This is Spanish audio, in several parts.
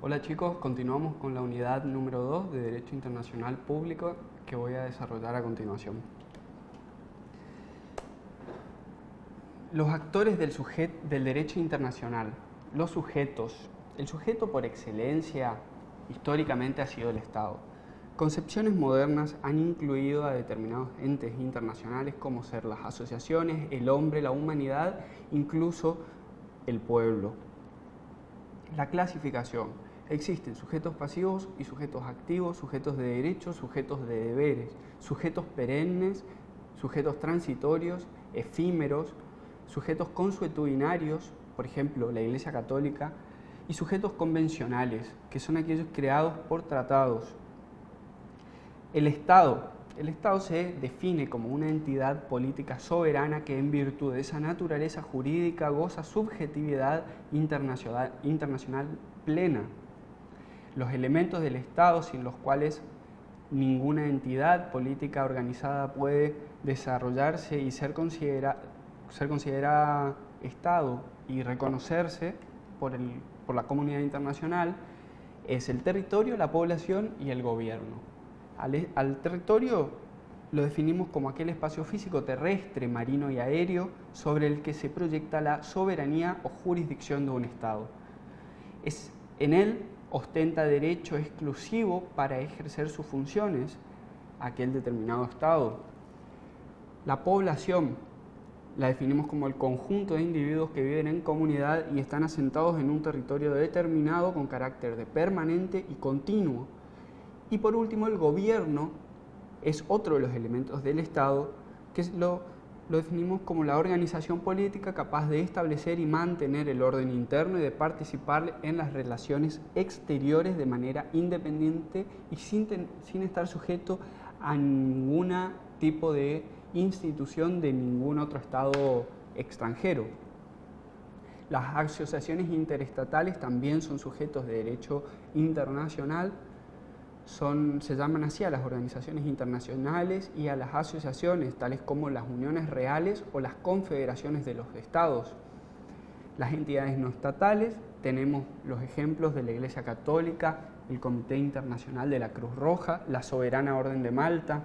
Hola chicos, continuamos con la unidad número 2 de Derecho Internacional Público que voy a desarrollar a continuación. Los actores del derecho internacional, los sujetos. El sujeto por excelencia históricamente ha sido el Estado. Concepciones modernas han incluido a determinados entes internacionales como ser las asociaciones, el hombre, la humanidad, incluso el pueblo. La clasificación. Existen sujetos pasivos y sujetos activos, sujetos de derechos, sujetos de deberes, sujetos perennes, sujetos transitorios, efímeros, sujetos consuetudinarios, por ejemplo, la Iglesia Católica, y sujetos convencionales, que son aquellos creados por tratados. El Estado se define como una entidad política soberana que en virtud de esa naturaleza jurídica goza subjetividad internacional plena. Los elementos del Estado sin los cuales ninguna entidad política organizada puede desarrollarse y ser considerada Estado y reconocerse por la comunidad internacional es el territorio, la población y el gobierno. Al territorio lo definimos como aquel espacio físico terrestre, marino y aéreo sobre el que se proyecta la soberanía o jurisdicción de un Estado. En él ostenta derecho exclusivo para ejercer sus funciones aquel determinado Estado. La población la definimos como el conjunto de individuos que viven en comunidad y están asentados en un territorio determinado con carácter de permanente y continuo. Y por último, el gobierno es otro de los elementos del Estado que lo definimos como la organización política capaz de establecer y mantener el orden interno y de participar en las relaciones exteriores de manera independiente y sin estar sujeto a ningún tipo de institución de ningún otro Estado extranjero. Las asociaciones interestatales también son sujetos de derecho internacional. Se llaman así a las organizaciones internacionales y a las asociaciones, tales como las uniones reales o las confederaciones de los estados. Las entidades no estatales, tenemos los ejemplos de la Iglesia Católica, el Comité Internacional de la Cruz Roja, la Soberana Orden de Malta.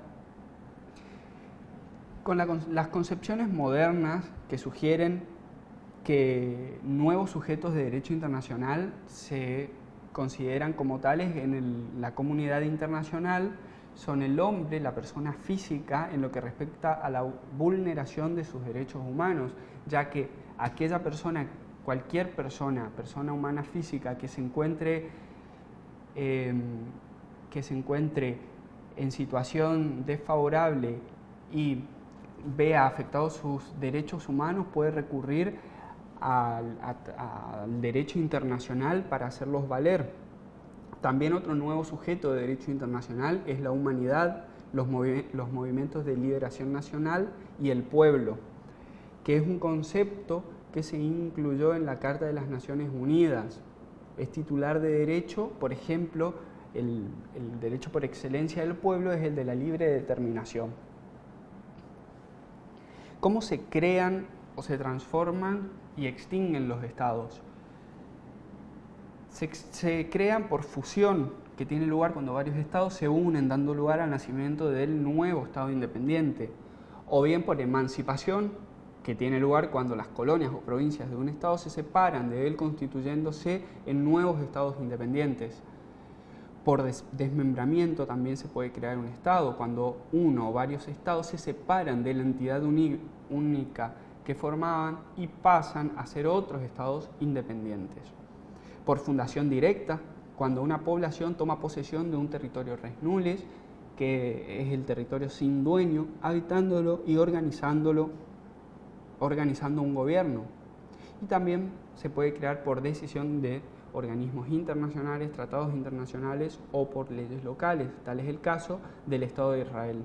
Con las concepciones modernas que sugieren que nuevos sujetos de derecho internacional se consideran como tales en la comunidad internacional son el hombre, la persona física, en lo que respecta a la vulneración de sus derechos humanos, ya que aquella persona, cualquier persona humana física que se encuentre en situación desfavorable y vea afectados sus derechos humanos puede recurrir al derecho internacional para hacerlos valer. También otro nuevo sujeto de derecho internacional es la humanidad, los movimientos de liberación nacional y el pueblo, que es un concepto que se incluyó en la Carta de las Naciones Unidas. Es titular de derecho, por ejemplo, el derecho por excelencia del pueblo es el de la libre determinación. ¿Cómo se crean o se transforman y extinguen los estados? Se crean por fusión, que tiene lugar cuando varios estados se unen, dando lugar al nacimiento del nuevo estado independiente, o bien por emancipación, que tiene lugar cuando las colonias o provincias de un estado se separan de él, constituyéndose en nuevos estados independientes. Por desmembramiento también se puede crear un estado, cuando uno o varios estados se separan de la entidad única que formaban y pasan a ser otros estados independientes. Por fundación directa, cuando una población toma posesión de un territorio res nullis, que es el territorio sin dueño, habitándolo y organizando un gobierno. Y también se puede crear por decisión de organismos internacionales, tratados internacionales o por leyes locales. Tal es el caso del Estado de Israel.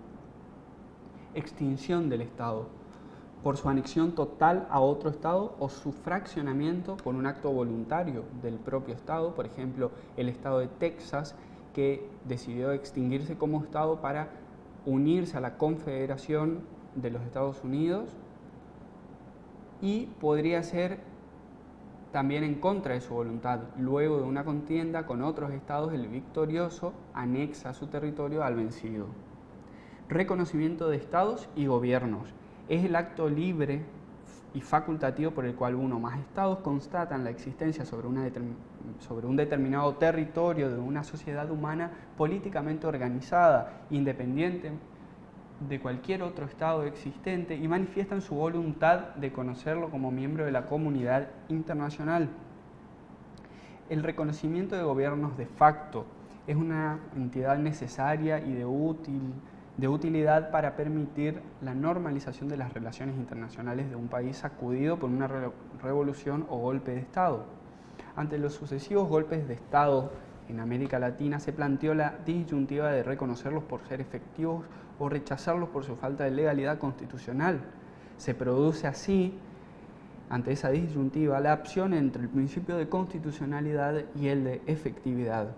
Extinción del Estado por su anexión total a otro Estado o su fraccionamiento por un acto voluntario del propio Estado, por ejemplo, el Estado de Texas, que decidió extinguirse como Estado para unirse a la Confederación de los Estados Unidos, y podría ser también en contra de su voluntad. Luego de una contienda con otros estados, el victorioso anexa su territorio al vencido. Reconocimiento de estados y gobiernos. Es el acto libre y facultativo por el cual uno o más estados constatan la existencia sobre un determinado territorio de una sociedad humana políticamente organizada, independiente de cualquier otro estado existente, y manifiestan su voluntad de conocerlo como miembro de la comunidad internacional. El reconocimiento de gobiernos de facto es una entidad necesaria y de utilidad para permitir la normalización de las relaciones internacionales de un país sacudido por una revolución o golpe de Estado. Ante los sucesivos golpes de Estado en América Latina se planteó la disyuntiva de reconocerlos por ser efectivos o rechazarlos por su falta de legalidad constitucional. Se produce así, ante esa disyuntiva, la opción entre el principio de constitucionalidad y el de efectividad.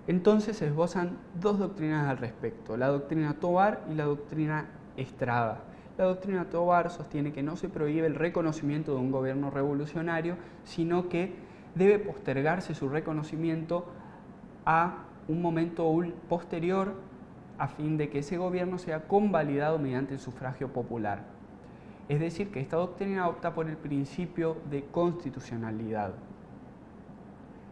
Entonces se esbozan dos doctrinas al respecto, la doctrina Tovar y la doctrina Estrada. La doctrina Tovar sostiene que no se prohíbe el reconocimiento de un gobierno revolucionario, sino que debe postergarse su reconocimiento a un momento posterior a fin de que ese gobierno sea convalidado mediante el sufragio popular. Es decir, que esta doctrina opta por el principio de constitucionalidad.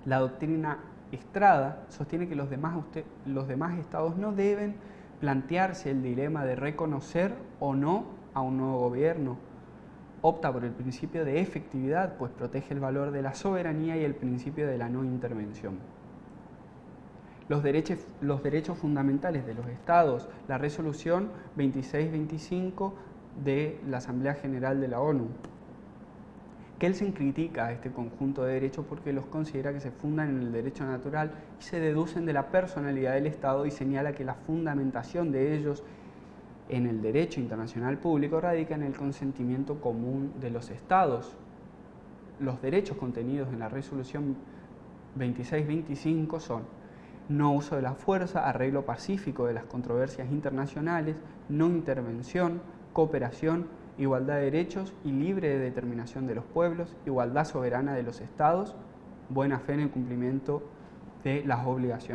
La doctrina Estrada sostiene que los demás estados no deben plantearse el dilema de reconocer o no a un nuevo gobierno. Opta por el principio de efectividad, pues protege el valor de la soberanía y el principio de la no intervención. Los derechos fundamentales de los estados, la resolución 2625 de la Asamblea General de la ONU. Kelsen critica a este conjunto de derechos porque los considera que se fundan en el derecho natural y se deducen de la personalidad del Estado, y señala que la fundamentación de ellos en el derecho internacional público radica en el consentimiento común de los Estados. Los derechos contenidos en la resolución 2625 son: no uso de la fuerza, arreglo pacífico de las controversias internacionales, no intervención, cooperación, igualdad de derechos y libre de determinación de los pueblos, igualdad soberana de los estados, buena fe en el cumplimiento de las obligaciones